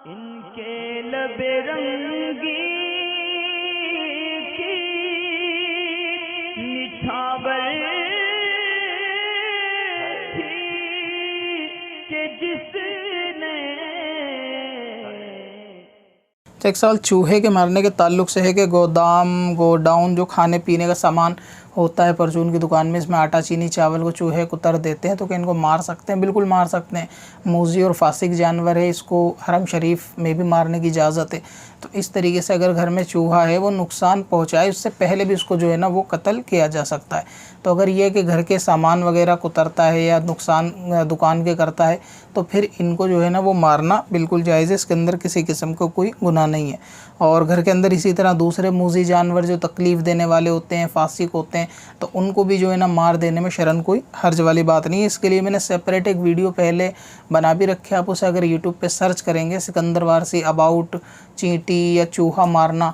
इनके लबे रंगी की निछावर थी कि जिसने। तो एक सवाल चूहे के मारने के ताल्लुक से है कि गोडाउन जो खाने पीने का सामान होता है परचून की दुकान में, इसमें आटा चीनी चावल को चूहे कुतर देते हैं, तो क्या इनको मार सकते हैं? बिल्कुल मार सकते हैं। मूज़ी और फासिक जानवर है, इसको हरम शरीफ में भी मारने की इजाज़त है। तो इस तरीके से अगर घर में चूहा है वो नुकसान पहुँचाए उससे पहले भी उसको जो है ना वो कत्ल किया जा सकता है। तो अगर ये कि घर के सामान वगैरह कुतरता है या नुकसान दुकान के करता है तो फिर इनको जो है ना वो मारना बिल्कुल जायज़ है, इसके अंदर किसी किस्म का कोई गुनाह नहीं है। और घर के अंदर इसी तरह दूसरे मूज़ी जानवर जो तकलीफ़ देने वाले होते हैं, फासिक होते हैं, तो उनको भी जो है ना मार देने में शरन कोई हर्ज वाली बात नहीं है। इसके लिए मैंने सेपरेट एक वीडियो पहले बना भी रखे, आप उसे अगर यूट्यूब पे सर्च करेंगे सिकंदर वारसी अबाउट चींटी या चूहा मारना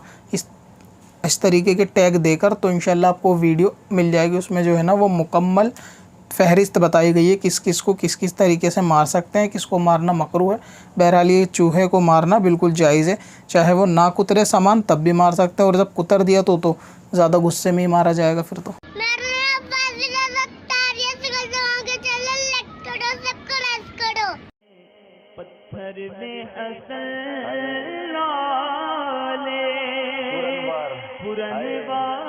इस तरीके के टैग देकर, तो इंशाल्लाह आपको वीडियो मिल जाएगी। उसमें जो है ना वो मुकम्मल फहरिस्त बताई गई है किस किस को किस किस तरीके से मार सकते हैं, किसको मारना मकरूह है। बहरहाल ये चूहे को मारना बिल्कुल जायज़ है, चाहे वो ना कुतरे सामान तब भी मार सकते हैं, और जब कुतर दिया तो ज़्यादा गुस्से में ही मारा जाएगा फिर तो। पत्थर में असल लाले पुरनवार